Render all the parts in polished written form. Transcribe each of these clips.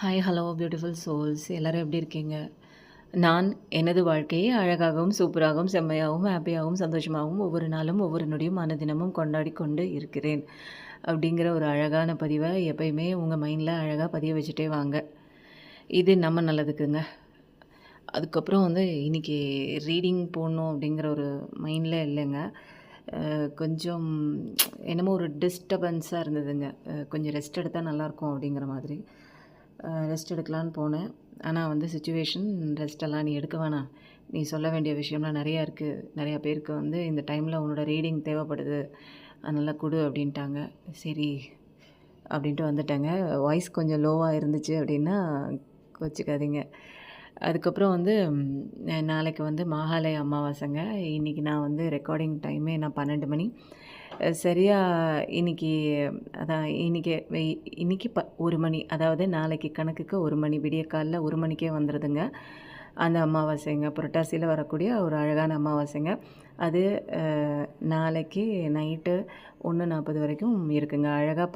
Hi hello beautiful souls எல்லோரும் எப்படி இருக்கீங்க? நான் எனது வாழ்க்கையை அழகாகவும், சூப்பராகவும், செம்மையாகவும், ஹாப்பியாகவும், சந்தோஷமாகவும் ஒவ்வொரு நாளும், ஒவ்வொரு நொடியும், அனுதினமும் கொண்டாடி கொண்டு இருக்கிறேன். அப்படிங்கிற ஒரு அழகான பதிவை எப்பயுமே உங்கள் மைண்டில் அழகாக பதிய வச்சுட்டே வாங்க. இது நம்ம நல்லதுக்குங்க. அதுக்கப்புறம் இன்றைக்கி ரீடிங் போடணும் அப்படிங்கிற ஒரு மைண்டில் இல்லைங்க. கொஞ்சம் என்னமோ ஒரு டிஸ்டர்பன்ஸாக இருந்ததுங்க. கொஞ்சம் ரெஸ்ட் எடுத்தால் நல்லாயிருக்கும் அப்படிங்கிற மாதிரி ரெஸ்ட் எடுக்கலான்னு போனேன். ஆனால் சிச்சுவேஷன் ரெஸ்ட்டெல்லாம் நீ எடுக்க வேணாம், நீ சொல்ல வேண்டிய விஷயம்லாம் நிறையா இருக்குது, நிறையா பேருக்கு இந்த டைமில் உன்னோட ரீடிங் தேவைப்படுது, அதனால் கொடு அப்படின்ட்டாங்க. சரி அப்படின்ட்டு வந்துட்டேங்க. வாய்ஸ் கொஞ்சம் லோவாக இருந்துச்சு அப்படின்னா கோச்சிக்காதீங்க. அதுக்கப்புறம் நாளைக்கு மாகாளய அமாவாசைங்க. இன்றைக்கி நான் ரெக்கார்டிங் டைமே நான் 12 மணி சரியாக இன்றைக்கி 1 மணி, அதாவது நாளைக்கு கணக்குக்கு 1 மணி, விடிய காலைல 1 மணிக்கே வந்துடுதுங்க அந்த அமாவாசைங்க. புரட்டாசியில் வரக்கூடிய ஒரு அழகான அமாவாசைங்க. அது நாளைக்கு நைட்டு 1:40 வரைக்கும் இருக்குங்க. அழகாக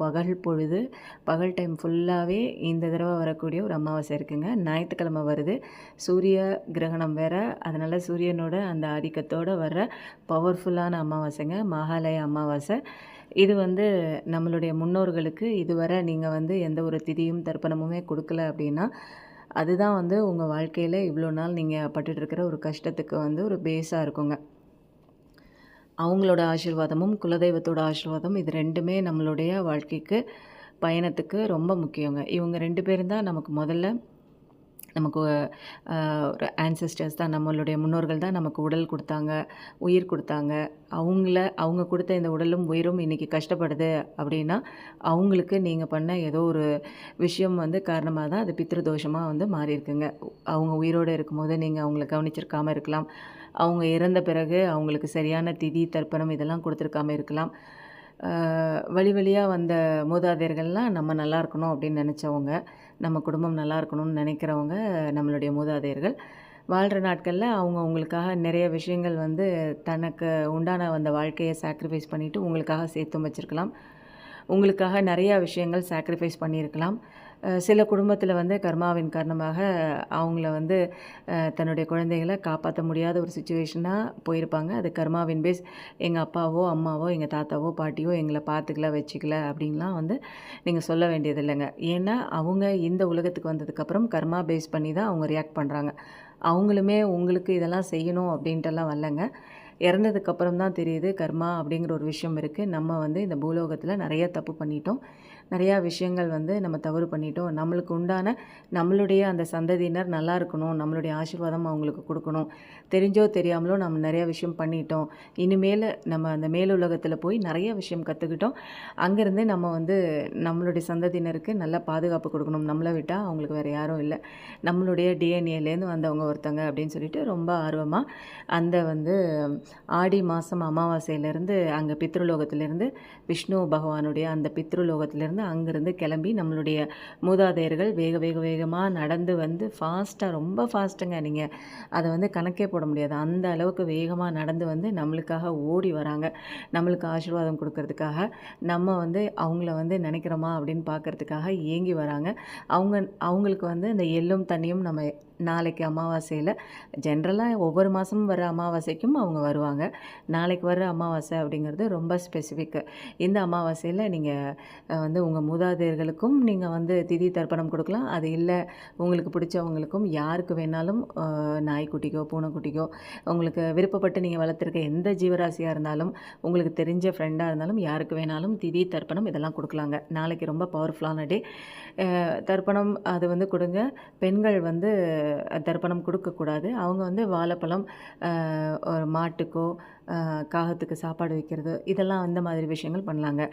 பகல் டைம் ஃபுல்லாகவே இந்த தடவை வரக்கூடிய ஒரு அமாவாசை இருக்குங்க. ஞாயிற்றுக்கிழமை வருது, சூரிய கிரகணம் வேறு, அதனால் சூரியனோட அந்த ஆதிக்கத்தோடு வர்ற பவர்ஃபுல்லான அமாவாசைங்க, மகாலய அமாவாசை. இது நம்மளுடைய முன்னோர்களுக்கு இதுவரை நீங்கள் எந்த ஒரு திதியும் தர்ப்பணமுமே கொடுக்கல அப்படின்னா, அதுதான் உங்கள் வாழ்க்கையில் இவ்வளோ நாள் நீங்கள் பட்டுட்ருக்கிற ஒரு கஷ்டத்துக்கு ஒரு பேஸாக இருக்குங்க. அவங்களோட ஆசீர்வாதமும், குலதெய்வத்தோட ஆசீர்வாதம், இது 2மே நம்மளுடைய வாழ்க்கைக்கு, பயணத்துக்கு ரொம்ப முக்கியங்க. இவங்க 2 பேரும் தான் நமக்கு ஒரு ஆன்செஸ்டர்ஸ் தான், நம்மளுடைய முன்னோர்கள் தான் நமக்கு உடல் கொடுத்தாங்க, உயிர் கொடுத்தாங்க. அவங்க கொடுத்த இந்த உடலும் உயிரும் இன்றைக்கி கஷ்டப்படுது அப்படின்னா, அவங்களுக்கு நீங்கள் பண்ண ஏதோ ஒரு விஷயம் காரணமாக தான் அது பித்ருதோஷமாக மாறியிருக்குங்க. அவங்க உயிரோடு இருக்கும்போது நீங்கள் அவங்கள கவனிச்சிருக்காமல் இருக்கலாம். அவங்க இறந்த பிறகு அவங்களுக்கு சரியான திதி, தர்ப்பணம் இதெல்லாம் கொடுத்துருக்காம இருக்கலாம். வழி வழியாக வந்த மூதாதையர்கள்லாம் நம்ம நல்லா இருக்கணும் அப்படின்னு நினச்சவங்க, நம்ம குடும்பம் நல்லா இருக்கணும்னு நினைக்கிறவங்க நம்மளுடைய மூதாதையர்கள். வாழ்கிற நாட்களில் அவங்களுக்காக நிறைய விஷயங்கள் தனக்கு உண்டான அந்த வாழ்க்கையை சாக்ரிஃபைஸ் பண்ணிவிட்டு உங்களுக்காக சேர்த்தும் வச்சுருக்கலாம். உங்களுக்காக நிறையா விஷயங்கள் சாக்ரிஃபைஸ் பண்ணியிருக்கலாம். சில குடும்பத்தில் கர்மாவின் காரணமாக அவங்கள தன்னுடைய குழந்தைகளை காப்பாற்ற முடியாத ஒரு சுச்சுவேஷனாக போயிருப்பாங்க. அது கர்மாவின் பேஸ். எங்கள் அப்பாவோ, அம்மாவோ, எங்கள் தாத்தாவோ, பாட்டியோ எங்களை பார்த்துக்கல, வச்சுக்கல அப்படின்லாம் நீங்கள் சொல்ல வேண்டியது இல்லைங்க. ஏன்னா அவங்க இந்த உலகத்துக்கு வந்ததுக்கப்புறம் கர்மா பேஸ் பண்ணி தான் அவங்க ரியாக்ட் பண்ணுறாங்க. அவங்களுமே உங்களுக்கு இதெல்லாம் செய்யணும் அப்படின்ட்டுலாம் வரலங்க. இறந்ததுக்கப்புறம் தான் தெரியுது கர்மா அப்படிங்கிற ஒரு விஷயம் இருக்குது. நம்ம இந்த பூலோகத்தில் நிறைய தப்பு பண்ணிட்டோம், நிறையா விஷயங்கள் நம்ம தவறு பண்ணிட்டோம். நம்மளுக்கு உண்டான நம்மளுடைய அந்த சந்ததியினர் நல்லா இருக்கணும், நம்மளுடைய ஆசீர்வாதம் அவங்களுக்கு கொடுக்கணும். தெரிஞ்சோ தெரியாமலோ நம்ம நிறையா விஷயம் பண்ணிட்டோம். இனிமேல் நம்ம அந்த மேலுலகத்தில் போய் நிறைய விஷயம் கற்றுக்கிட்டோம். அங்கேருந்து நம்ம நம்மளுடைய சந்ததியினருக்கு நல்ல பாதுகாப்பு கொடுக்கணும். நம்மளை விட்டால் அவங்களுக்கு வேறு யாரும் இல்லை, நம்மளுடைய டிஎன்ஏலேருந்து வந்தவங்க ஒருத்தங்க அப்படின்னு சொல்லிட்டு ரொம்ப ஆர்வமாக அந்த ஆடி மாதம் அமாவாசையிலேருந்து அங்கே பித்ருலோகத்திலேருந்து விஷ்ணு பகவானுடைய அந்த பித்ருலோகத்திலேருந்து அங்கேருந்து கிளம்பி நம்மளுடைய மூதாதையர்கள் வேகமாக நடந்து ஃபாஸ்ட்டாக, ரொம்ப ஃபாஸ்ட்டுங்க. நீங்கள் அதை கணக்கே போட முடியாது. அந்த அளவுக்கு வேகமாக நடந்து நம்மளுக்காக ஓடி வராங்க. நம்மளுக்கு ஆசீர்வாதம் கொடுக்கறதுக்காக, நம்ம அவங்கள நினைக்கிறோமா அப்படின்னு பார்க்குறதுக்காக ஏங்கி வராங்க. அவங்களுக்கு இந்த எள்ளும் தண்ணியும் நம்ம நாளைக்கு அமாவாசையில் ஜென்ரலாக ஒவ்வொரு மாதமும் வர அமாவாசைக்கும் அவங்க வருவாங்க. நாளைக்கு வர்ற அமாவாசை அப்படிங்கிறது ரொம்ப ஸ்பெசிஃபிக்கு. இந்த அமாவாசையில் நீங்கள் உங்கள் மூதாதையர்களுக்கும் நீங்கள் திதி தர்ப்பணம் கொடுக்கலாம். அது இல்லை உங்களுக்கு பிடிச்சவங்களுக்கும் யாருக்கு வேணாலும், நாய்க்குட்டிக்கோ பூனைக்குட்டிக்கோ உங்களுக்கு விருப்பப்பட்டு நீங்கள் வளர்த்துருக்க எந்த ஜீவராசியாக இருந்தாலும், உங்களுக்கு தெரிஞ்ச ஃப்ரெண்டாக இருந்தாலும், யாருக்கு வேணாலும் திதி தர்ப்பணம் இதெல்லாம் கொடுக்கலாங்க. நாளைக்கு ரொம்ப பவர்ஃபுல்லான டே. தர்ப்பணம் அது கொடுங்க. பெண்கள் தர்ப்பணம் கொடுக்கக்கூடாது. அவங்க வாழைப்பழம் ஒரு மாட்டுக்கோ காகத்துக்கு சாப்பாடு வைக்கிறது, இதெல்லாம் அந்த மாதிரி விஷயங்கள் பண்ணலாங்க.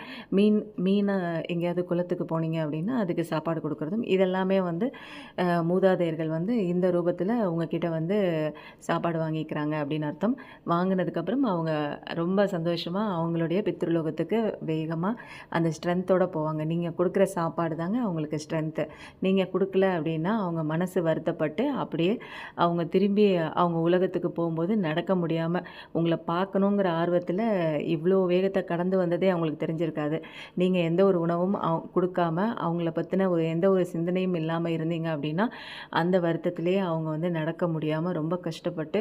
மீனை எங்கேயாவது குளத்துக்கு போனீங்க அப்படின்னா அதுக்கு சாப்பாடு கொடுக்குறதும், இதெல்லாமே மூதாதையர்கள் இந்த ரூபத்தில் உங்ககிட்ட சாப்பாடு வாங்கிக்கிறாங்க அப்படின்னு அர்த்தம். வாங்கினதுக்கப்புறம் அவங்க ரொம்ப சந்தோஷமாக அவங்களுடைய பித்ருலோகத்துக்கு வேகமாக அந்த ஸ்ட்ரென்த்தோடு போவாங்க. நீங்கள் கொடுக்குற சாப்பாடு தாங்க அவங்களுக்கு ஸ்ட்ரென்த்து. நீங்கள் கொடுக்கல அப்படின்னா அவங்க மனசு வருத்தப்பட்டு அப்படியே அவங்க திரும்பி அவங்க உலகத்துக்கு போகும்போது நடக்க முடியாமல், உங்களை பார்க்கணுங்கிற ஆர்வத்தில இவ்வளோ வேகத்த கடந்து வந்ததே அவங்களுக்கு தெரிஞ்சிருக்காது. நீங்க எந்த ஒரு உணவும் குடுக்காம, அவங்கள பத்தின எந்த ஒரு சிந்தனையும் இல்லாம இருந்தீங்க அப்படின்னா, அந்த வருத்தத்திலேயே அவங்க வந்து நடக்க முடியாம ரொம்ப கஷ்டப்பட்டு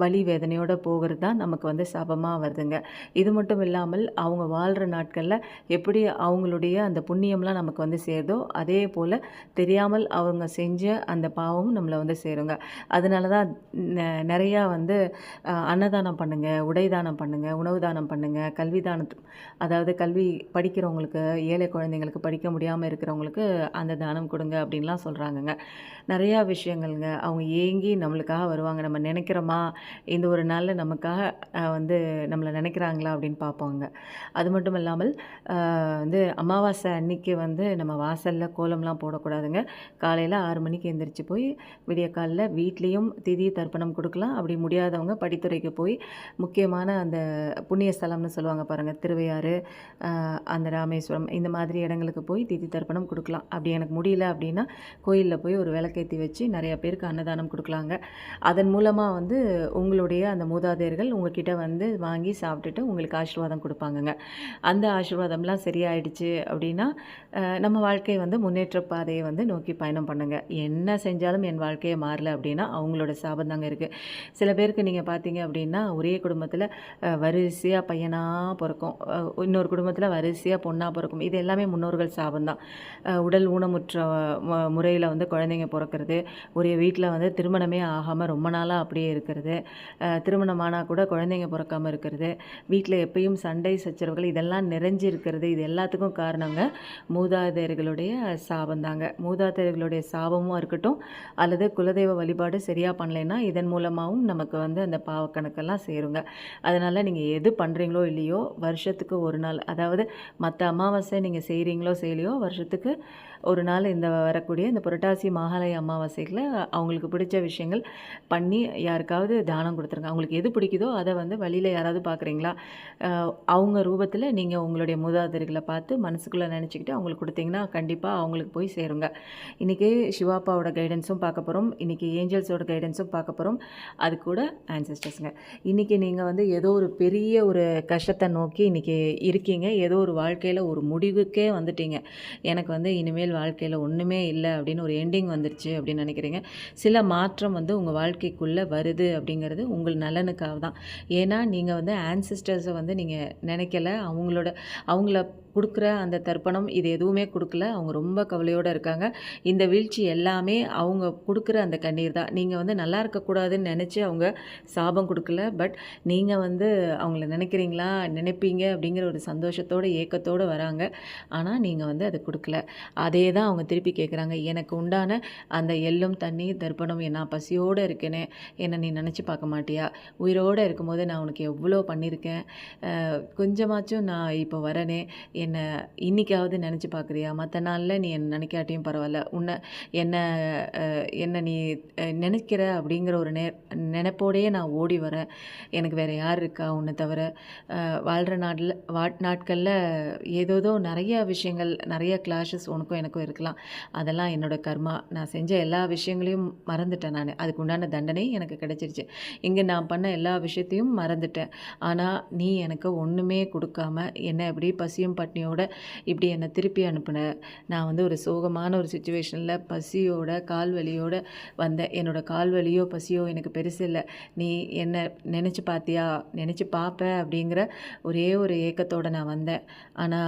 வலி வேதனையோட போகிறது தான் நமக்கு வந்து சாபமா வருதுங்க. இது மட்டும் இல்லாமல் அவங்க வாழ்ற நாட்கள்ல எப்படி அவங்களுடைய அந்த புண்ணியம்லாம் நமக்கு வந்து சேருதோ, அதே போல தெரியாமல் அவங்க செஞ்ச அந்த பாவமும் நம்மள வந்து சேருங்க. அதனால தான் நெறையா வந்து அன்னதானம் பண்ணுங்க, உடை தானம் பண்ணுங்க, உணவு தானம் பண்ணுங்க, கல்வி அதாவது கல்வி படிக்கிறவங்களுக்கு, ஏழை குழந்தைங்களுக்கு படிக்க முடியாம இருக்கிறவங்களுக்கு அந்த தானம் குடுங்க அப்படின்லாம் சொல்றாங்கங்க. நெறையா விஷயங்கள்ங்க. அவங்க ஏங்கி நம்மளுக்காக வருவாங்க. நம்ம நெனைக்கிறோமா, இந்த ஒரு நாள்ல நமக்காக வந்து நம்மள நெனைக்கிறாங்களா அப்படின்னு பார்ப்போங்க. அது மட்டும் இல்லாமல் வந்து அமாவாசை அன்னைக்கு வந்து நம்ம வாசல்ல கோலம்லாம் போடக்கூடாதுங்க. காலையில 6 மணிக்கு எந்திரிச்சு போய் விடியக்காலைல வீட்லேயும் திதி தர்ப்பணம் குடுக்கலாம். அப்படி முடியாதவங்க படித்துறைக்கு போய் முக்கியமான அந்த புண்ணிய ஸ்தலம்னு சொல்லுவாங்க பாருங்க. திருவையாறு, அந்த ராமேஸ்வரம் இந்த மாதிரி இடங்களுக்கு போய் திதி தர்ப்பணம் குடுக்கலாம். அப்படி எனக்கு முடியல அப்படின்னா, கோயில்ல போய் ஒரு விளக்கேத்தி வச்சு நெறைய பேருக்கு அன்னதானம் குடுக்கலாங்க. அதன் மூலமா வந்து உங்களுடைய அந்த மூதாதையர்கள் உங்ககிட்ட வந்து வாங்கி சாப்பிட்டுட்டு உங்களுக்கு ஆசீர்வாதம் குடுப்பாங்கங்க. அந்த ஆசீர்வாதம்லாம் சரியாயிடுச்சு அப்படின்னா, நம்ம வாழ்க்கை வந்து முன்னேற்ற பாதையை வந்து நோக்கி பயணம் பண்ணுங்க. என்ன செஞ்சாலும் என் வாழ்க்கையே மாறல அப்படின்னா, அவங்களோட சாபம் தாங்க இருக்கு. சில பேருக்கு நீங்க பார்த்தீங்க அப்படின்னா, ஒரே குடும்பத்தில வரிசையா பையனா பொறக்கும். இன்னொரு குடும்பத்தில வரிசையா பொண்ணா பொறக்கும். இது எல்லாமே முன்னோர்கள் சாபம் தான். உடல் ஊனமுற்ற முறையில வந்து குழந்தைங்க பொறக்கிறது, ஒரே வீட்ல வந்து திருமணமே ஆகாம ரொம்ப நாளா அப்படியே இருக்கிறது, திருமணம் ஆனா கூட குழந்தைங்க பொறக்காம இருக்கிறது, வீட்ல எப்பயும் சண்டை சச்சரவுகள் இதெல்லாம் நிறைஞ்சு இருக்கிறது. இது எல்லாத்துக்கும் காரணங்க மூதாதையர்களுடைய சாபம் தாங்க. மூதாதையர்களுடைய சாபமும் இருக்கட்டும், அல்லது குலதெய்வ வழிபாடு சரியா பண்ணலைன்னா, இதன் மூலமாவும் நமக்கு வந்து அந்த பாவக்கணக்கெல்லாம் சேருங்க. அதனால நீங்க எது பண்றீங்களோ இல்லையோ, வருஷத்துக்கு ஒரு நாள், அதாவது மத்த அமாவாசை நீங்க செய்றீங்களோ செய்யலையோ, வருஷத்துக்கு ஒரு நாள் இந்த வரக்கூடிய இந்த புரட்டாசி மாகாளய அமாவாசையில அவங்களுக்கு பிடிச்ச விஷயங்கள் பண்ணி யாருக்காவது தானம் குடுத்துருங்க. அவங்களுக்கு எது பிடிக்குதோ அத வந்து வழியில யாராவது பார்க்குறீங்களா, அவங்க ரூபத்தில நீங்க உங்களுடைய மூதாதையர்கள பார்த்து மனசுக்குள்ள நெனச்சுக்கிட்டு அவங்களுக்கு குடுத்தீங்கன்னா, கண்டிப்பா அவங்களுக்கு போய் சேருங்க. இன்னைக்கு சிவாப்பாவோட கைடன்ஸும் பார்க்க போறோம். இன்னைக்கு ஏஞ்சல்ஸோட கைடன்ஸும் பார்க்க போறோம். அது கூட ஆன்செஸ்டர்ஸ்ங்க. இன்னைக்கு நீங்க வந்து ஏதோ ஒரு பெரிய ஒரு கஷ்டத்த நோக்கி இன்னைக்கு இருக்கீங்க. ஏதோ ஒரு வாழ்க்கையில ஒரு முடிவுக்கே வந்துட்டீங்க. எனக்கு வந்து இனிமேல் வாழ்க்கையில ஒண்ணுமே இல்ல அப்படின்னு ஒரு எண்டிங் வந்துருச்சு அப்படின்னு நினைக்கிறீங்க. சில மாற்றம் வந்து உங்க வாழ்க்கைக்குள்ள வருது அப்படிங்கிறது உங்கள் நலனுக்காக தான். ஏன்னா நீங்க வந்து ஆன்செஸ்டர்ஸ வந்து நீங்க நினைக்கல. அவங்கள குடுக்குற அந்த தர்ப்பணம் இது எதுவுமே குடுக்கல. அவங்க ரொம்ப கவலையோட இருக்காங்க. இந்த வீழ்ச்சி எல்லாமே அவங்க குடுக்குற அந்த கண்ணீர் தான். நீங்க வந்து நல்லா இருக்கக்கூடாதுன்னு நெனச்சு அவங்க சாபம் குடுக்கல. பட் நீங்க வந்து அவங்கள நினைக்கிறீங்களா, நினைப்பீங்க அப்படிங்கிற ஒரு சந்தோஷத்தோட, ஏக்கத்தோட வராங்க. ஆனா நீங்க வந்து அத குடுக்கல. அதே தான் அவங்க திருப்பி கேட்குறாங்க. எனக்கு உண்டான அந்த எள்ளும், தண்ணீர், தர்ப்பணம் நான் பசியோட இருக்கேனே, என்ன நீ நெனச்சு பார்க்க மாட்டியா? உயிரோட இருக்கும்போது நான் உனக்கு எவ்வளோ பண்ணியிருக்கேன். கொஞ்சமாச்சும் நான் இப்போ வரேனே, என்ன இன்னைக்காவது நெனச்சு பார்க்குறியா? மத்த நாள்ல நீ என்ன நெனைக்காட்டியும் பரவால்ல. என்ன என்ன நீ நினைக்கிற அப்படிங்கிற ஒரு நெனைப்போடையே நான் ஓடி வரேன். எனக்கு வேற யார் இருக்கா உன்ன தவிர? வாழ்ற நாட்கள்ல ஏதேதோ நெறைய விஷயங்கள், நெறைய கிளாஷஸ் உனக்கும் எனக்கும் இருக்கலாம். அதெல்லாம் என்னோட கர்மா. நான் செஞ்ச எல்லா விஷயங்களையும் மறந்துட்டேன் நானு. அதுக்கு உண்டான தண்டனை எனக்கு கிடைச்சிருச்சு. இங்க நான் பண்ண எல்லா விஷயத்தையும் மறந்துட்டேன். ஆனா நீ எனக்கு ஒண்ணுமே குடுக்காம என்ன இப்படி பசியும் பட்னியோட இப்படி என்ன திருப்பி அனுப்புன. நான் வந்து ஒரு சோகமான ஒரு சிச்சுவேஷன்ல பசியோட, கால் வலியோட வந்தேன். என்னோட கால் வலியோ, பசியோ எனக்கு பெருசு இல்ல. நீ என்ன நெனச்சு பார்த்தியா? நெனச்சு பார்ப்ப அப்படிங்கிற ஒரே ஒரு ஏக்கத்தோட நான் வந்தேன். ஆனா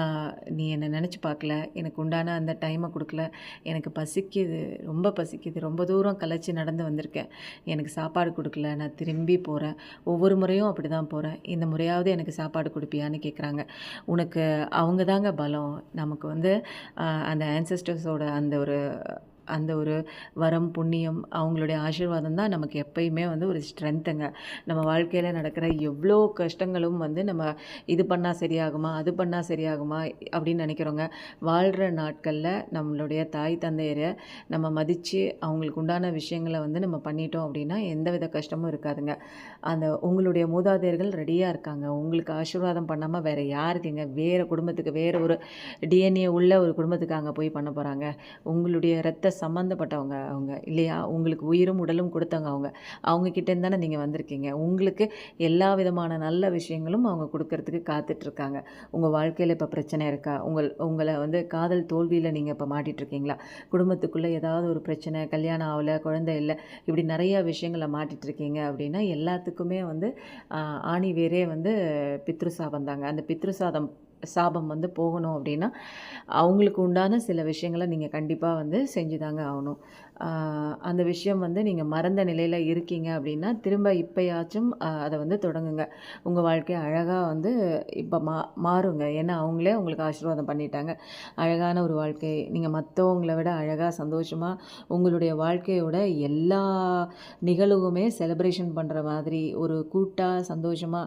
நீ என்ன நெனச்சு பார்க்கல. எனக்கு உண்டான அந்த டைம குடுக்கல. எனக்கு பசிக்குது, ரொம்ப பசிக்குது. ரொம்ப தூரம் கலைச்சு நடந்து வந்திருக்கேன். எனக்கு சாப்பாடு குடுக்கல. நான் திரும்பி போறேன். ஒவ்வொரு முறையும் அப்படிதான் போறேன். இந்த முறையாவது எனக்கு சாப்பாடு குடுப்பியான்னு கேட்குறாங்க. உனக்கு அவங்க தாங்க பலம். நமக்கு வந்து அந்த ஆன்செஸ்டர்ஸோட அந்த ஒரு வரம், புண்ணியம், அவங்களுடைய ஆசீர்வாதம் தான் நமக்கு எப்பயுமே வந்து ஒரு ஸ்ட்ரென்த்துங்க. நம்ம வாழ்க்கையில நடக்கிற எவ்வளோ கஷ்டங்களும் வந்து நம்ம இது பண்ணா சரியாகுமா, அது பண்ணா சரியாகுமா அப்படின்னு நினைக்கிறோங்க. வாழ்கிற நாட்களில் நம்மளுடைய தாய் தந்தையரை நம்ம மதித்து அவங்களுக்கு உண்டான விஷயங்களை வந்து நம்ம பண்ணிட்டோம் அப்படின்னா எந்தவித கஷ்டமும் இருக்காதுங்க. அந்த உங்களுடைய மூதாதையர்கள் ரெடியாக இருக்காங்க. உங்களுக்கு ஆசீர்வாதம் பண்ணாமல் வேறு யாருக்குங்க? வேறு குடும்பத்துக்கு, வேறு ஒரு டிஎன்ஏ உள்ள ஒரு குடும்பத்துக்கு அங்கே போய் பண்ண போகிறாங்க. உங்களுடைய இரத்த சம்மந்தப்பட்டவங்க அவங்க இல்லையா? உங்களுக்கு உயிரும் உடலும் கொடுத்தவங்க அவங்க. அவங்க கிட்டேருந்து தானே நீங்க வந்திருக்கீங்க. உங்களுக்கு எல்லா விதமான நல்ல விஷயங்களும் அவங்க குடுக்கறதுக்கு காத்துட்ருக்காங்க. உங்க வாழ்க்கையில இப்ப பிரச்சனை இருக்கா? உங்கள வந்து காதல் தோல்வியில நீங்க இப்ப மாட்டிட்டுருக்கீங்களா? குடும்பத்துக்குள்ள ஏதாவது ஒரு பிரச்சனை, கல்யாணம் ஆவல, குழந்தை இல்ல, இப்படி நெறைய விஷயங்கள்ல மாட்டிட்டுருக்கீங்க அப்படின்னா, எல்லாத்துக்குமே வந்து அ ஆணி வேரே வந்து பித்ரு சாபம் தாங்க. அந்த பித்ரு சாபம் வந்து போகணும் அப்படின்னா, அவங்களுக்கு உண்டான சில விஷயங்கள நீங்க கண்டிப்பா வந்து செஞ்சு தாங்க ஆவணும். அந்த விஷயம் வந்து நீங்க மறந்த நிலையில இருக்கீங்க அப்படின்னா, திரும்ப இப்பயாச்சும் அத வந்து தொடங்குங்க. உங்க வாழ்க்கை அழகா வந்து இப்ப மாறுங்க. ஏன்னா, அவங்களே உங்களுக்கு ஆசீர்வாதம் பண்ணிட்டாங்க. அழகான ஒரு வாழ்க்கை, நீங்க மத்தவங்கள விட அழகா, சந்தோஷமா உங்களுடைய வாழ்க்கையோட எல்லா நிகழ்வுமே செலிப்ரேஷன் பண்ற மாதிரி, ஒரு கூட்டா சந்தோஷமா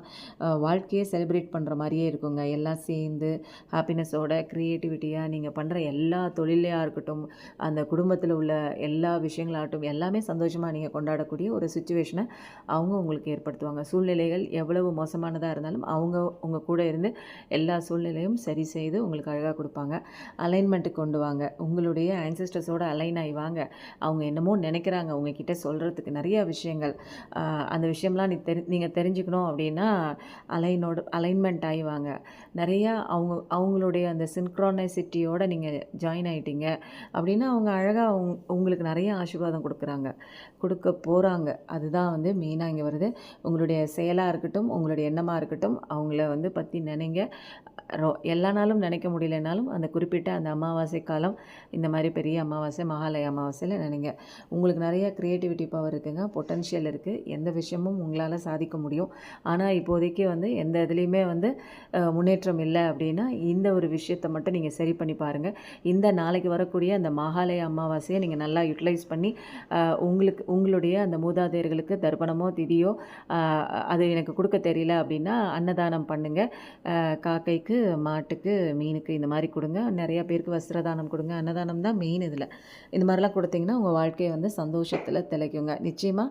வாழ்க்கையே செலிப்ரேட் பண்ற மாரியே இருக்குங்க. எல்லாம் சேர்ந்து ஹாப்பினஸோட, கிரியேட்டிவிட்டியா நீங்க பண்ற எல்லா தொழிலையா இருக்கட்டும், அந்த குடும்பத்தில உள்ள எல்லா விஷயங்களாகட்டும், எல்லாமே சந்தோஷமா நீங்க கொண்டாடக்கூடிய ஒரு சிச்சுவேஷன அவங்க உங்களுக்கு ஏற்படுத்துவாங்க. சூழ்நிலைகள் எவ்வளவு மோசமானதா இருந்தாலும், அவங்க உங்க கூட இருந்து எல்லா சூழ்நிலையும் சரி செய்து உங்களுக்கு அழகா குடுப்பாங்க. அலைன்மெண்ட்டுக்கு கொண்டு வாங்க. உங்களுடைய ஆன்செஸ்டர்ஸோட அலைன் ஆயி வாங்க. அவங்க என்னமோ நெனைக்கிறாங்க உங்ககிட்ட சொல்றதுக்கு நெறைய விஷயங்கள். அந்த விஷயம்லாம் நீங்க தெரிஞ்சுக்கணும் அப்படின்னா, அலைன்மெண்ட் ஆயி வாங்க. நெறையா அவங்களுடைய அந்த சின்க்ரோனைசிட்டியோட நீங்க ஜாயின் ஆயிட்டீங்க அப்படின்னா, அவங்க அழகா உங்களுக்கு நெறைய ஆசீர்வாதம் குடுக்க போறாங்க. அதுதான் வந்து மெயினா இங்க வருது. உங்களுடைய செயலா இருக்கட்டும், உங்களுடைய எண்ணமா இருக்கட்டும், அவங்கள வந்து பத்தி நெனைங்க. எல்லா நாளும் நினைக்க முடியலனாலும், அந்த குறிப்பிட்ட அந்த அமாவாசை காலம், இந்த மாரி பெரிய அமாவாசை, மகாலய அமாவாசையில நினைங்க. உங்களுக்கு நெறைய கிரியேட்டிவிட்டி பவர் இருக்குங்க. பொட்டன்ஷியல் இருக்கு. எந்த விஷயமும் உங்களால சாதிக்க முடியும். ஆனா, இப்போதைக்கு வந்து எந்த இதுலயுமே வந்து முன்னேற்றம் இல்ல அப்படின்னா, இந்த ஒரு விஷயத்த மட்டும் நீங்க சரி பண்ணி பாருங்க. இந்த நாளைக்கு வரக்கூடிய அந்த மகாலய அமாவாசைய நீங்க நல்லா யுட்டிலைஸ் பண்ணி, உங்களுடைய அந்த மூதாதையர்களுக்கு தர்ப்பணமோ, திதியோ அது எனக்கு குடுக்க தெரியல அப்படின்னா, அன்னதானம் பண்ணுங்க. காக்கைக்கு, மாட்டுக்கு, மீனுக்கு இந்த மாரி குடுங்க. நெறைய பேருக்கு வஸ்திரதானம் குடுங்க. அன்னதானம் தான் மெயின் இதுல. இந்த மாரிலாம் குடுத்தீங்கன்னா, உங்க வாழ்க்கை வந்து சந்தோஷத்துல திளைக்குங்க. நிச்சயமா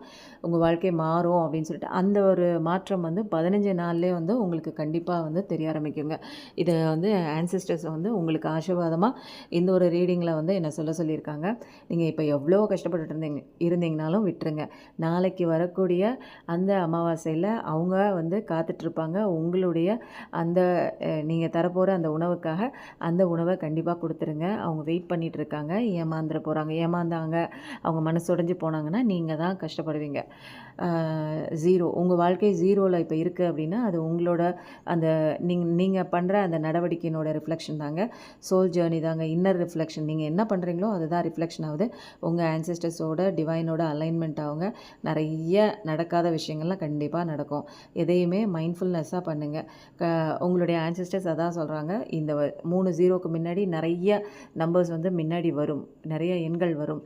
உங்க வாழ்க்கை மாறும் அப்படின்னு சொல்லிட்டு, அந்த ஒரு மாற்றம் வந்து 15 நாள்லயே வந்து உங்களுக்கு கண்டிப்பா வந்து தெரிய ஆரம்பிக்குங்க. இத வந்து ஆன்செஸ்டர்ஸ் வந்து உங்களுக்கு ஆசீர்வாதமா இந்த ஒரு ரீடிங்ல வந்து என்ன சொல்லியிருக்காங்க. நீங்க இப்ப எவ்வளோ கஷ்டப்பட்டுட்டு இருந்தீங்கனாலும் விட்டுருங்க. நாளைக்கு வரக்கூடிய அந்த அமாவாசையில அவங்க வந்து காத்துட்ருப்பாங்க. உங்களுடைய அந்த நீங்க தரப்போற அந்த உணவுக்காக, அந்த உணவ கண்டிப்பா குடுத்துருங்க. அவங்க வெயிட் பண்ணிட்டுருக்காங்க. ஏமாந்துற போறாங்க. ஏமாந்தாங்க, அவங்க மனசு உடைஞ்சு போனாங்கன்னா, நீங்க தான் கஷ்டப்படுவீங்க. 0 உங்க வாழ்க்கை 0ல இப்ப இருக்கு அப்படின்னா, அது உங்களோட அந்த நீங்க பண்ற அந்த நடவடிக்கையினோட ரிஃப்ளெக்ஷன் தாங்க. சோல் ஜர்னி தாங்க. Inner reflection. நீங்க என்ன பண்றீங்களோ, அதுதான் ரிஃப்ளெக்ஷன் ஆவுது. உங்க ஆன்செஸ்டர்ஸோட, டிவைனோட அலைன்மெண்ட் ஆவுங்க. நெறைய நடக்காத விஷயங்கள்லாம் கண்டிப்பா நடக்கும். எதையுமே மைண்ட்ஃபுல்னஸ்ஸா பண்ணுங்க. உங்களுடைய ஆன்செஸ்டர்ஸ் அதான் சொல்றாங்க. இந்த 3 0க்கு முன்னாடி நெறைய நம்பர்ஸ் வந்து முன்னாடி வரும். நெறைய எண்கள் வரும்.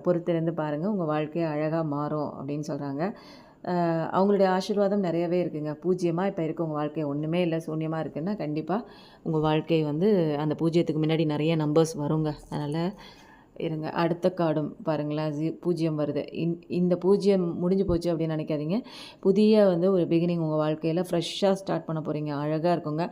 பொறுத்திருந்து பாருங்க. உங்க வாழ்க்கை அழகா மாறும் அப்படின்னு சொல்றாங்க. அவங்களுடைய ஆசீர்வாதம் நெறையவே இருக்குங்க. பூஜ்ஜியமா இப்ப இருக்கு உங்க வாழ்க்கை. ஒண்ணுமே இல்ல, சூன்யமா இருக்குன்னா, கண்டிப்பா உங்க வாழ்க்கை வந்து அந்த பூஜ்ஜியத்துக்கு முன்னாடி நெறைய நம்பர்ஸ் வருங்க. அதனால இருங்க. அடுத்த கார்டும் பாருங்களேன். 0 வருது. இந்த 0 முடிஞ்சு போச்சு அப்படின்னு நினைக்காதீங்க. புதிய வந்து ஒரு பிகினிங் உங்க வாழ்க்கையில ஃப்ரெஷ்ஷா ஸ்டார்ட் பண்ண போறீங்க. அழகா இருக்குங்க.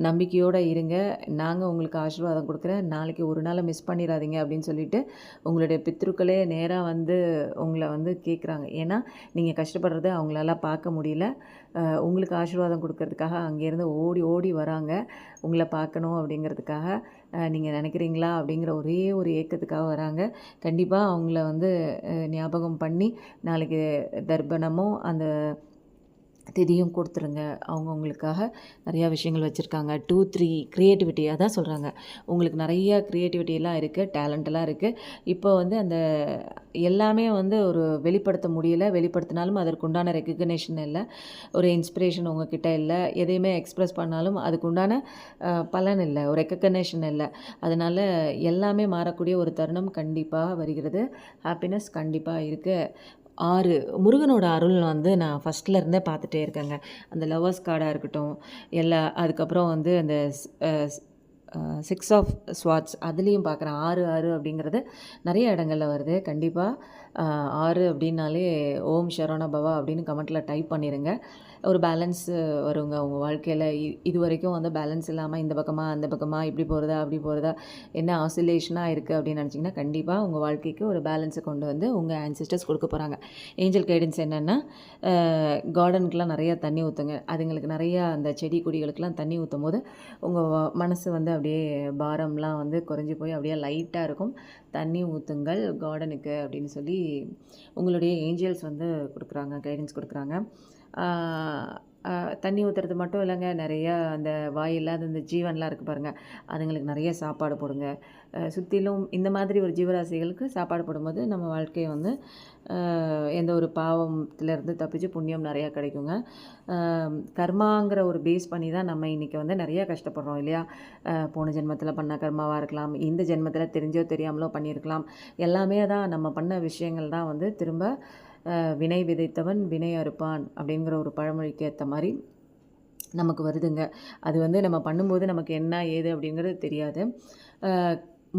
நம்பிக்கையோட இருங்க. நாங்க உங்களுக்கு ஆசீர்வாதம் குடுக்குறேன். நாளைக்கு ஒரு நாள மிஸ் பண்ணிறாதீங்க அப்படின்னு சொல்லிட்டு, உங்களுடைய பித்ருக்களே நேரா வந்து உங்கள வந்து கேட்குறாங்க. ஏன்னா, நீங்க கஷ்டப்படுறத அவங்களால பார்க்க முடியல. உங்களுக்கு ஆசீர்வாதம் குடுக்கறதுக்காக அங்கேருந்து ஓடி ஓடி வராங்க. உங்கள பார்க்கணும் அப்படிங்கிறதுக்காக. நீங்க நினைக்கிறீங்களா? அப்படிங்கிற ஒரே ஒரு ஏக்கத்துக்காக வராங்க. கண்டிப்பா அவங்கள வந்து ஞாபகம் பண்ணி, நாளைக்கு தர்ப்பணமும், அந்த திதியும் கொடுத்துருங்க. அவங்க உங்களுக்காக நிறையா விஷயங்கள் வச்சுருக்காங்க. 2, 3 கிரியேட்டிவிட்டி அதான் சொல்கிறாங்க. உங்களுக்கு நிறைய கிரியேட்டிவிட்டிலாம் இருக்குது, டேலண்ட்டெல்லாம் இருக்குது. இப்போ வந்து அந்த எல்லாமே வந்து ஒரு வெளிப்படுத்த முடியல. வெளிப்படுத்தினாலும் அதற்குண்டான ரெகக்னேஷன் இல்ல. ஒரு இன்ஸ்பிரேஷன் உங்ககிட்ட இல்ல. எதையுமே எக்ஸ்பிரஸ் பண்ணாலும் அதுக்குண்டான பலன் இல்ல. ஒரு ரெகக்னேஷன் இல்ல. அதனால எல்லாமே மாறக்கூடிய ஒரு தருணம் கண்டிப்பா வருகிறது. ஹாப்பினஸ் கண்டிப்பா இருக்கு. 6 முருகனோட அருள் வந்து நான் ஃபர்ஸ்ட்ல இருந்தே பார்த்துட்டே இருக்கேங்க. அந்த லவ்வர்ஸ் கார்டா இருக்கட்டும், அதுக்கப்புறம் வந்து அந்த 6 ஆஃப் ஸ்வாட்ஸ் அதுலேயும் பார்க்குறேன். 6, 6 அப்படிங்கிறது நிறைய இடங்கள்ல வருது. கண்டிப்பாக 6 அப்படின்னாலே ஓம் சரவண பவா அப்படின்னு கமெண்ட்டில் டைப் பண்ணிடுங்க. ஒரு பேலன்ஸ் வருங்க உங்கள் வாழ்க்கையில். இதுவரைக்கும் வந்து பேலன்ஸ் இல்லாமல் இந்த பக்கமா அந்த பக்கமா இப்படி போகிறதா அப்படி போகிறதா என்ன ஆசிலேஷனாக இருக்குது அப்படின்னு நினச்சிங்கன்னா கண்டிப்பாக உங்கள் வாழ்க்கைக்கு ஒரு பேலன்ஸை கொண்டு வந்து உங்கள் ஆன்சிஸ்டர்ஸ் கொடுக்க போகிறாங்க. ஏஞ்சல் கைடன்ஸ் என்னென்னா, கார்டனுக்குலாம் நிறையா தண்ணி ஊற்றுங்க. அதுங்களுக்கு நிறையா அந்த செடி கொடிகளுக்கெல்லாம் தண்ணி ஊற்றும் போது உங்கள் மனசு வந்து அப்படியே பாரம்லாம் வந்து குறைஞ்சி போய் அப்படியே லைட்டாக இருக்கும். தண்ணி ஊற்றுங்கள் கார்டனுக்கு அப்படின்னு சொல்லி உங்களுடைய ஏஞ்சல்ஸ் வந்து கொடுக்குறாங்க, கைடன்ஸ் கொடுக்குறாங்க. தண்ணி ஊற்றுறது மட்டும் இல்லைங்க, நிறையா அந்த வாயில்லாத இந்த ஜீவன்லாம் இருக்குது பாருங்கள், அதுங்களுக்கு நிறைய சாப்பாடு போடுங்க. சுற்றிலும் இந்த மாதிரி ஒரு ஜீவராசிகளுக்கு சாப்பாடு போடும்போது நம்ம வாழ்க்கையை வந்து எந்த ஒரு பாவத்திலேருந்து தப்பிச்சு புண்ணியம் நிறையா கிடைக்குங்க. கர்மாங்கிற ஒரு பேஸ் பண்ணி தான் நம்ம இன்றைக்கி வந்து நிறையா கஷ்டப்படுறோம் இல்லையா? போன ஜென்மத்தில் பண்ண கர்மாவாக இருக்கலாம், இந்த ஜென்மத்தில் தெரிஞ்சோ தெரியாமலோ பண்ணியிருக்கலாம். எல்லாமே தான் நம்ம பண்ண விஷயங்கள் தான் வந்து திரும்ப வினை விதைத்தவன் வினை அறுப்பான் அப்படிங்கிற ஒரு பழமொழிக்கு ஏற்ற மாதிரி நமக்கு வருதுங்க. அது வந்து நம்ம பண்ணும்போது நமக்கு என்ன ஏது அப்படிங்கிறது தெரியாது.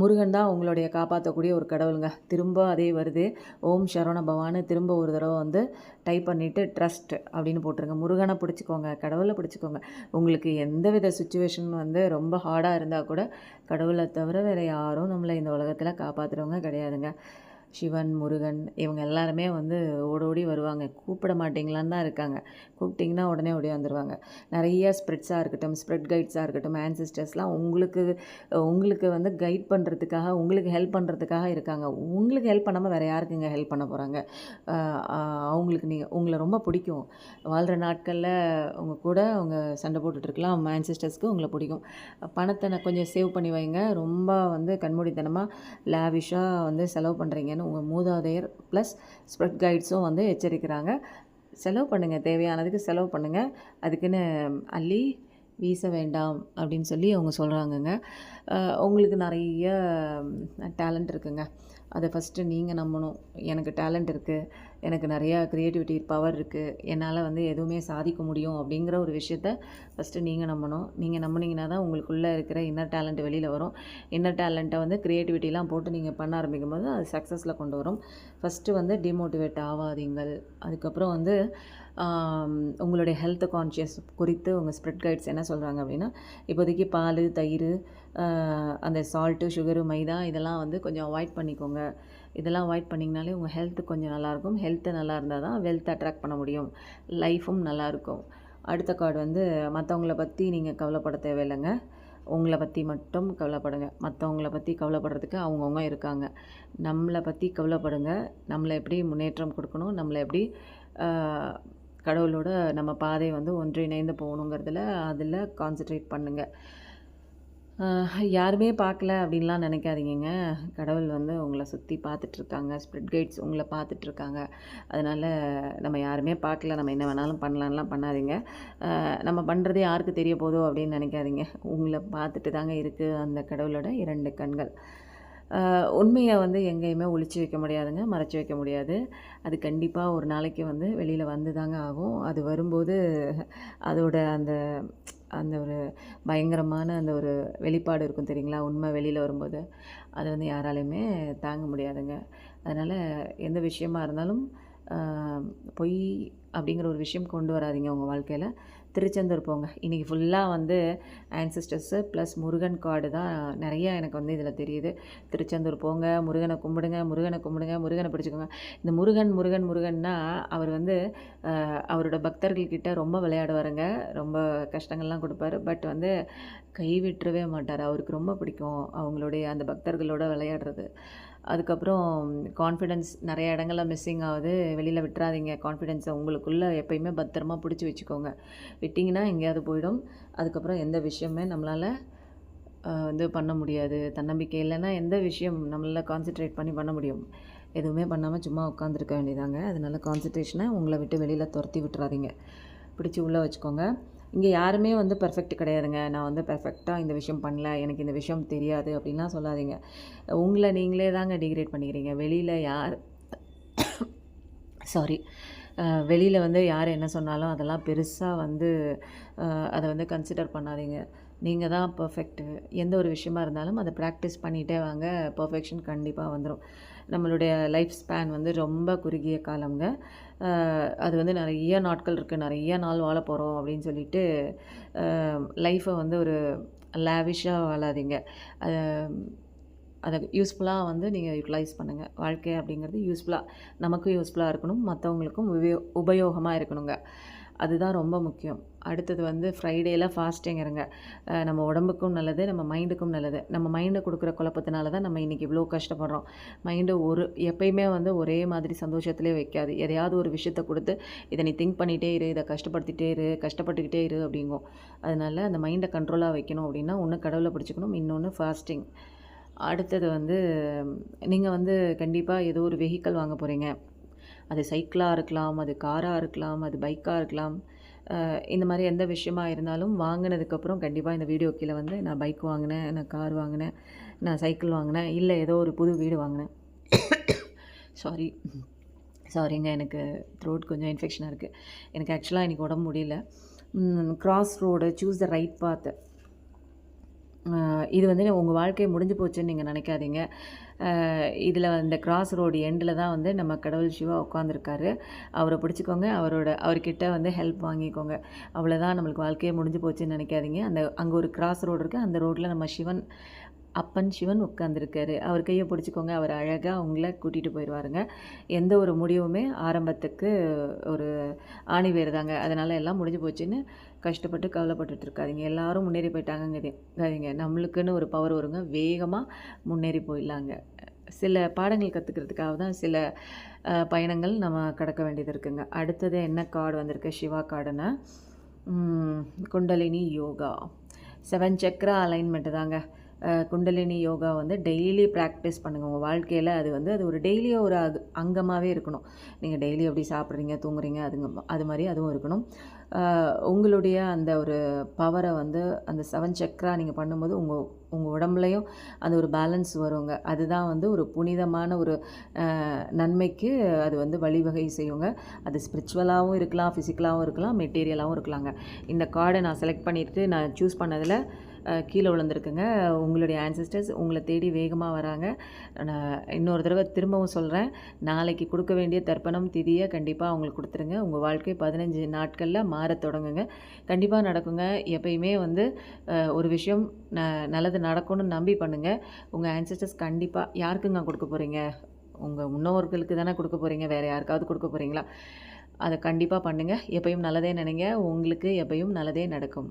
முருகன் தான் உங்களுடைய காப்பாற்றக்கூடிய ஒரு கடவுளுங்க. திரும்ப அதே வருது, ஓம் சரவண பவான்னு திரும்ப ஒரு தடவை வந்து டைப் பண்ணிவிட்டு ட்ரஸ்ட் அப்படின்னு போட்டுருங்க. முருகனை பிடிச்சிக்கோங்க, கடவுளை பிடிச்சிக்கோங்க. உங்களுக்கு எந்த வித சுச்சுவேஷன் வந்து ரொம்ப ஹார்டாக இருந்தால் கூட கடவுளை தவிர வேறு யாரும் நம்மளை இந்த உலகத்தில் காப்பாற்றுறவங்க கிடையாதுங்க. சிவன், முருகன் இவங்க எல்லாருமே வந்து ஓடோடி வருவாங்க. கூப்பிட மாட்டிங்களான்னு தான் இருக்காங்க. கூப்பிட்டிங்கன்னா உடனே ஓடியாந்துருவாங்க. நிறைய ஸ்ப்ரெட்ஸாக இருக்கட்டும், ஸ்ப்ரெட் கைட்ஸாக இருக்கட்டும், ஆன்சிஸ்டர்ஸ்லாம் உங்களுக்கு வந்து கைட் பண்ணுறதுக்காக, உங்களுக்கு ஹெல்ப் பண்ணுறதுக்காக இருக்காங்க. உங்களுக்கு ஹெல்ப் பண்ணாமல் வேறு யாருக்குங்க ஹெல்ப் பண்ண போகிறாங்க? அவங்களுக்கு உங்களை ரொம்ப பிடிக்கும். வாழ்கிற நாட்களில் உங்கள் கூட அவங்க சண்டை போட்டுட்ருக்கலாம். ஆன்சிஸ்டர்ஸ்க்கு உங்களை பிடிக்கும். பணத்தை கொஞ்சம் சேவ் பண்ணி வைங்க. ரொம்ப வந்து கண்மூடித்தனமாக லேவிஷாக வந்து செலவு பண்ணுறீங்கன்னு உங்கள் மூதாதையர் ப்ளஸ் ஸ்ப்ரெட் கைட்ஸும் வந்து எச்சரிக்கிறாங்க. செலவு பண்ணுங்கள், தேவையானதுக்கு செலவு பண்ணுங்கள். அதுக்குன்னு அள்ளி வீச வேண்டாம் அப்படின்னு சொல்லி அவங்க சொல்கிறாங்கங்க. உங்களுக்கு நிறைய டேலண்ட் இருக்குங்க. அதை ஃபஸ்ட்டு நீங்கள் நம்பணும். எனக்கு டேலண்ட் இருக்குது, எனக்கு நிறையா க்ரியேட்டிவிட்டி பவர் இருக்குது, என்னால் வந்து எதுவுமே சாதிக்க முடியும் அப்படிங்கிற ஒரு விஷயத்த ஃபஸ்ட்டு நீங்கள் நம்பணும். நீங்கள் நம்பினீங்கன்னா தான் உங்களுக்குள்ளே இருக்கிற இன்னர் டேலண்ட் வெளியில் வரும். இன்னர் டேலண்ட்டை வந்து க்ரியேட்டிவிட்டிலாம் போட்டு நீங்கள் பண்ண ஆரம்பிக்கும் போது அது சக்ஸஸில் கொண்டு வரும். ஃபஸ்ட்டு வந்து டிமோட்டிவேட் ஆகாதீங்கள். அதுக்கப்புறம் வந்து உங்களுடைய ஹெல்த் கான்ஷியஸ் குறித்து உங்கள் ஸ்ப்ரெட் கைட்ஸ் என்ன சொல்கிறாங்க அப்படின்னா, இப்போதைக்கு பால், தயிர், அந்த சால்ட்டு, சுகரு, மைதா இதெல்லாம் வந்து கொஞ்சம் அவாய்ட் பண்ணிக்கோங்க. இதெல்லாம் அவாய்ட் பண்ணிங்கனாலே உங்கள் ஹெல்த்து கொஞ்சம் நல்லாயிருக்கும். ஹெல்த்து நல்லா இருந்தால் தான் வெல்த் அட்ராக்ட் பண்ண முடியும், லைஃபும் நல்லாயிருக்கும். அடுத்த கார்டு வந்து மற்றவங்கள பற்றி நீங்கள் கவலைப்பட தேவையில்லைங்க. உங்களை பற்றி மட்டும் கவலைப்படுங்க. மற்றவங்கள பற்றி கவலைப்படுறதுக்கு அவங்கவுங்க இருக்காங்க. நம்மளை பற்றி கவலைப்படுங்க. நம்மளை எப்படி முன்னேற்றம் கொடுக்கணும், நம்மளை எப்படி கடவுளோட நம்ம பாதை வந்து ஒன்றிணைந்து போகணுங்கிறதுல அதில் கான்சன்ட்ரேட் பண்ணுங்கள். யாருமே பார்க்கல அப்படின்லாம் நினைக்காதீங்கங்க. கடவுள் வந்து உங்களை சுற்றி பார்த்துட்ருக்காங்க. ஸ்ப்ரெட் கைட்ஸ் உங்களை பார்த்துட்ருக்காங்க. அதனால் நம்ம யாருமே பார்க்கல, நம்ம என்ன வேணாலும் பண்ணலான்லாம் பண்ணாதீங்க. நம்ம பண்ணுறது யாருக்கு தெரிய போதோ அப்படின்னு நினைக்காதீங்க. உங்களை பார்த்துட்டு தாங்க இருக்குது அந்த கடவுளோட 2 கண்கள். உண்மையை வந்து எங்கேயுமே ஒளிச்சு வைக்க முடியாதுங்க, மறைச்சி வைக்க முடியாது. அது கண்டிப்பாக ஒரு நாளைக்கு வந்து வெளியில் வந்து தாங்க ஆகும். அது வரும்போது அதோட அந்த அந்த ஒரு பயங்கரமான அந்த ஒரு வெளிப்பாடு இருக்கும் தெரியுங்களா? உண்மை வெளியில் வரும்போது அதை வந்து யாராலையுமே தாங்க முடியாதுங்க. அதனால் எந்த விஷயமா இருந்தாலும் பொய் அப்படிங்கிற ஒரு விஷயம் கொண்டு வராதீங்க உங்கள் வாழ்க்கையில். திருச்செந்தூர் போங்க. இன்றைக்கி ஃபுல்லாக வந்து ஆன்சிஸ்டர்ஸு ப்ளஸ் முருகன் கார்டு தான் நிறையா எனக்கு வந்து இதில் தெரியுது. திருச்செந்தூர் போங்க, முருகனை கும்பிடுங்க, முருகனை கும்பிடுங்க, முருகனை பிடிச்சிக்கோங்க. இந்த முருகன்னா அவர் வந்து அவரோட பக்தர்கள்கிட்ட ரொம்ப விளையாடுவாருங்க. ரொம்ப கஷ்டங்கள்லாம் கொடுப்பாரு. பட் வந்து கைவிட்டுறவே மாட்டார். அவருக்கு ரொம்ப பிடிக்கும் அவங்களுடைய அந்த பக்தர்களோட விளையாடுறது. அதுக்கப்புறம் கான்ஃபிடென்ஸ் நிறைய இடங்களில் மிஸ்ஸிங் ஆகுது. வெளியில் விட்டுறாதீங்க. கான்ஃபிடென்ஸை உங்களுக்குள்ளே எப்பயுமே பத்திரமா பிடிச்சி வச்சுக்கோங்க. விட்டிங்கன்னா எங்கேயாவது போயிடும். அதுக்கப்புறம் எந்த விஷயமே நம்மளால் வந்து பண்ண முடியாது. தன்னம்பிக்கை இல்லைன்னா எந்த விஷயம் நம்மளால் கான்சன்ட்ரேட் பண்ண முடியும்? எதுவுமே பண்ணாமல் சும்மா உட்காந்துருக்க வேண்டியதாங்க. அதனால கான்சன்ட்ரேஷனை உங்களை விட்டு வெளியில் துரத்தி விட்டுறாதீங்க. பிடிச்சி உள்ளே வச்சுக்கோங்க. இங்கே யாருமே வந்து பெர்ஃபெக்ட் கிடையாதுங்க. நான் வந்து பெர்ஃபெக்டாக இந்த விஷயம் பண்ணல, எனக்கு இந்த விஷயம் தெரியாது அப்படின்லாம் சொல்லாதீங்க. உங்களை நீங்களே தாங்க டிகிரேட் பண்ணிக்கிறீங்க. வெளியில் வந்து யார் என்ன சொன்னாலும் அதெல்லாம் பெருசாக வந்து அதை வந்து கன்சிடர் பண்ணாதீங்க. நீங்க தான் பெர்ஃபெக்ட்டு. எந்த ஒரு விஷயமா இருந்தாலும் அத பிராக்டிஸ் பண்ணிட்டே வாங்க. பெர்ஃபெக்ஷன் கண்டிப்பா வந்துரும். நம்மளுடைய லைஃப் ஸ்பேன் வந்து ரொம்ப குறுகிய காலம்ங்க. அ அது வந்து நெறைய நாட்கள் இருக்கு. நெறைய நாள் வாழ போறோம் அப்படின்னு சொல்லிட்டு, லைஃப வந்து ஒரு லேவிஷா வாழாதீங்க. அத அத யூஸ்ஃபுல்லா வந்து நீங்க யுட்டிலைஸ் பண்ணுங்க. வாழ்க்கை அப்படிங்கிறது நமக்கும் யூஸ்ஃபுல்லா இருக்கணும். மத்தவங்களுக்கும் உபயோகமா இருக்கணுங்க. அதுதான் ரொம்ப முக்கியம். அடுத்தது வந்து ஃப்ரைடேல ஃபாஸ்டிங் இருங்க. நம்ம உடம்புக்கும் நல்லது, நம்ம மைண்டுக்கும் நல்லது. நம்ம மைண்டு குடுக்குற குழப்பத்தினால தான் நம்ம இன்னைக்கு இவ்ளோ கஷ்டப்படுறோம். மைண்டு எப்பயுமே வந்து ஒரே மாதிரி சந்தோஷத்திலே வைக்காது. எதையாவது ஒரு விஷயத்த குடுத்து, "இத நீ திங்க் பண்ணிட்டே இரு, இத கஷ்டப்படுத்திட்டே இரு, கஷ்டப்பட்டுக்கிட்டே இரு" அப்படிங்கும். அதனால அந்த மைண்ட கண்ட்ரோலா வைக்கணும் அப்படின்னா, ஒண்ணு கடவுள பிடிச்சுக்கணும், இன்னொன்னு ஃபாஸ்டிங். அடுத்தது வந்து நீங்க வந்து கண்டிப்பா ஏதோ ஒரு வெஹிக்கிள் வாங்க போறீங்க. அது சைக்கிளா இருக்கலாம், அது காரா இருக்கலாம், அது பைக்கா இருக்கலாம். இந்த மாரி எந்த விஷயமா இருந்தாலும் வாங்குனதுக்கப்புறம் கண்டிப்பா இந்த வீடியோ கீழ வந்து நான் பைக் வாங்குனேன், நான் கார் வாங்குனேன், நான் சைக்கிள் வாங்குனேன், இல்ல ஏதோ ஒரு புது வீடு வாங்குனேன். சாரி சாரிங்க எனக்கு த்ரோட் கொஞ்சம் இன்ஃபெக்ஷனா இருக்கு. எனக்கு ஆக்சுவலா இன்னைக்கு உடம்பு முடியல. Cross road, choose the right path. இது வந்து உங்க வாழ்க்கை முடிஞ்சு போச்சுன்னு நீங்க நெனைக்காதீங்க. இதில இந்த கிராஸ் ரோடு எண்டுல தான் வந்து நம்ம கடவுள் சிவா உட்காந்துருக்காரு. அவர பிடிச்சுக்கோங்க. அவர்கிட்ட வந்து ஹெல்ப் வாங்கிக்கோங்க. அவ்வளோதான் நம்மளுக்கு வாழ்க்கையே முடிஞ்சு போச்சுன்னு நெனைக்காதீங்க. அங்க ஒரு கிராஸ் ரோடு இருக்கு. அந்த ரோட்ல நம்ம அப்பன் சிவன் உட்காந்துருக்காரு. அவர் கைய பிடிச்சுக்கோங்க. அவர் அழகா உங்கள கூட்டிட்டு போயிருவாருங்க. எந்த ஒரு முடிவுமே ஆரம்பத்துக்கு ஒரு ஆணிவேர் தாங்க. அதனால எல்லாம் முடிஞ்சு போச்சுன்னு கஷ்டப்பட்டு கவலைப்பட்டுட்டு இருக்காதீங்க. எல்லாரும் முன்னேறி போயிட்டாங்கங்காதீங்க. நம்மளுக்குன்னு ஒரு பவர் வருங்க. வேகமா முன்னேறி போயிடலாங்க. சில பாடங்கள் கத்துக்கிறதுக்காக தான் சில பயணங்கள் நம்ம கடக்க வேண்டியது இருக்குங்க. அடுத்தது என்ன கார்டு வந்திருக்கு சிவா கார்டுன்னா, குண்டலினி யோகா. 7 சக்ரா அலைன்மெண்ட் தாங்க. குண்டலினி யோகா வந்து டெய்லி ப்ராக்டிஸ் பண்ணுங்கள். உங்கள் வாழ்க்கையில் அது ஒரு டெய்லியும் ஒரு அங்கமாகவே இருக்கணும். நீங்கள் டெய்லி எப்படி சாப்பிட்றீங்க, தூங்குறீங்க, அது மாதிரி அதுவும் இருக்கணும். உங்களுடைய அந்த ஒரு பவரை வந்து அந்த 7 சக்ரா நீங்கள் பண்ணும்போது உங்கள் உடம்புலையும் அந்த ஒரு பேலன்ஸ் வருங்க. அதுதான் வந்து ஒரு புனிதமான ஒரு நன்மைக்கு அது வந்து வழிவகை செய்யுங்க. அது ஸ்பிரிச்சுவலாகவும் இருக்கலாம், ஃபிசிக்கலாகவும் இருக்கலாம், மெட்டீரியலாகவும் இருக்கலாங்க. இந்த கார்டை நான் செலக்ட் பண்ணிட்டு நான் சூஸ் பண்ணதில் கீழே விழுந்திருக்குங்க. உங்களுடைய ஆன்சஸ்டர்ஸ் உங்களை தேடி வேகமாக வராங்க. நான் இன்னொரு தடவை திரும்பவும் சொல்கிறேன், நாளைக்கு கொடுக்க வேண்டிய தர்ப்பணம் திதியை கண்டிப்பாக அவங்களுக்கு கொடுத்துருங்க. உங்கள் வாழ்க்கை 15 நாட்களில் மாறத் தொடங்குங்க. கண்டிப்பாக நடக்குங்க. எப்பயுமே வந்து ஒரு விஷயம் நல்லது நடக்கும்னு நம்பி பண்ணுங்கள். உங்கள் ஆன்சஸ்டர்ஸ் கண்டிப்பாக யாருக்குங்க கொடுக்க போகிறீங்க? உங்கள் முன்னோர்களுக்கு தானே கொடுக்க போகிறீங்க. வேறு யாருக்காவது கொடுக்க போகிறீங்களா? அதை கண்டிப்பாக பண்ணுங்கள். எப்பயும் நல்லதே நினைங்க. உங்களுக்கு எப்பயும் நல்லதே நடக்கும்.